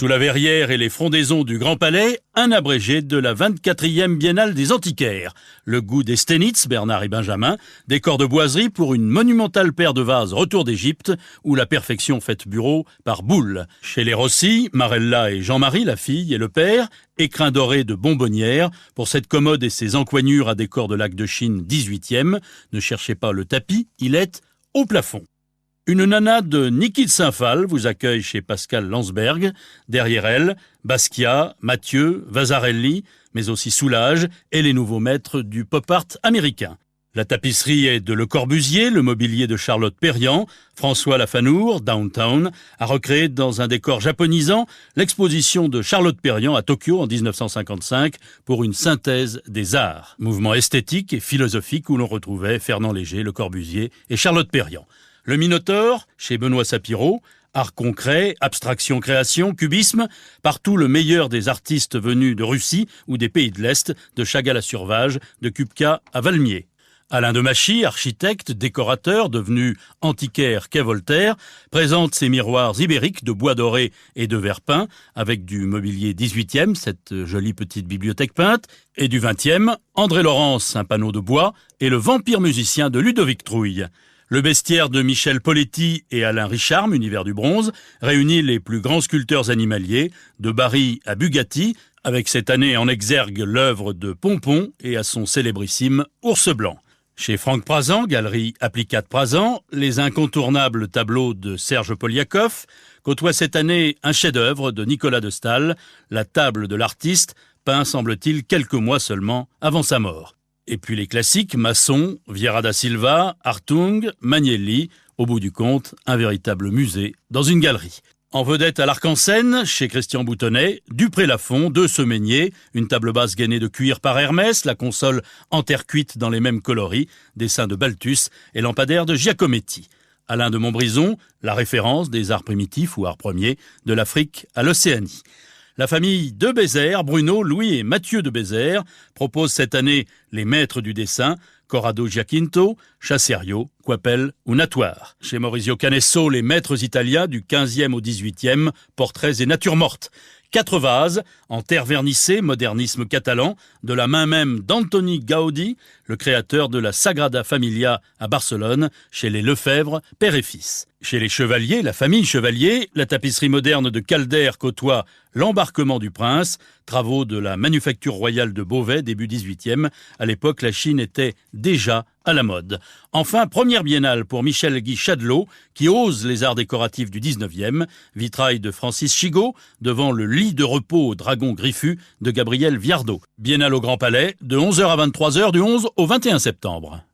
Sous la verrière et les frondaisons du Grand Palais, un abrégé de la 24e Biennale des Antiquaires. Le goût des Stenitz, Bernard et Benjamin, décor de boiserie pour une monumentale paire de vases retour d'Égypte, ou la perfection faite bureau par Boulle. Chez les Rossi, Marella et Jean-Marie, la fille et le père, écrin doré de bonbonnière, pour cette commode et ses encoignures à décor de lac de Chine 18e. Ne cherchez pas le tapis, il est au plafond. Une nana de Niki de Saint-Phal vous accueille chez Pascal Landsberg. Derrière elle, Basquiat, Mathieu, Vasarely, mais aussi Soulages et les nouveaux maîtres du pop art américain. La tapisserie est de Le Corbusier, le mobilier de Charlotte Perriand. François Lafanour, Downtown, a recréé dans un décor japonisant l'exposition de Charlotte Perriand à Tokyo en 1955 pour une synthèse des arts. Mouvement esthétique et philosophique où l'on retrouvait Fernand Léger, Le Corbusier et Charlotte Perriand. Le Minotaure, chez Benoît Sapiro, art concret, abstraction, création, cubisme, partout le meilleur des artistes venus de Russie ou des pays de l'Est, de Chagall à Survage, de Kupka à Valmier. Alain Demachy, architecte, décorateur, devenu antiquaire quai Voltaire, présente ses miroirs ibériques de bois doré et de verre peint, avec du mobilier 18e, cette jolie petite bibliothèque peinte, et du 20e, André Laurence, un panneau de bois, et le vampire musicien de Ludovic Trouille. Le bestiaire de Michel Poletti et Alain Richarme, univers du bronze, réunit les plus grands sculpteurs animaliers, de Barry à Bugatti, avec cette année en exergue l'œuvre de Pompon et à son célébrissime Ours Blanc. Chez Franck Prazan, galerie Applicat Prazan, les incontournables tableaux de Serge Poliakoff côtoient cette année un chef-d'œuvre de Nicolas de Staël, la table de l'artiste, peint semble-t-il quelques mois seulement avant sa mort. Et puis les classiques, Masson, Vieira da Silva, Hartung, Magnelli, au bout du compte, un véritable musée dans une galerie. En vedette à l'Arc-en-Seine, chez Christian Boutonnet, Dupré-Lafont, deux Semeigniers, une table basse gainée de cuir par Hermès, la console en terre cuite dans les mêmes coloris, dessin de Balthus et lampadaire de Giacometti. Alain de Montbrison, la référence des arts primitifs ou arts premiers, de l'Afrique à l'Océanie. La famille de Bézère, Bruno, Louis et Mathieu de Bézère, propose cette année les maîtres du dessin, Corrado Giacinto, Chasserio, Coipel ou Natoire. Chez Maurizio Canesso, les maîtres italiens du 15e au 18e, portraits et natures mortes. 4 vases, en terre vernissée, modernisme catalan, de la main même d'Antoni Gaudi, le créateur de la Sagrada Familia à Barcelone, chez les Lefebvre, père et fils. Chez les Chevaliers, la famille Chevalier, la tapisserie moderne de Calder côtoie l'embarquement du prince, travaux de la manufacture royale de Beauvais, début 18e. À l'époque, la Chine était déjà à la mode. Enfin, première biennale pour Michel Guy Chadelot, qui ose les arts décoratifs du 19e, vitrail de Francis Chigot, devant le lit de repos au dragon griffu de Gabriel Viardot. Biennale au Grand Palais, de 11h à 23h du 11 au 21 septembre.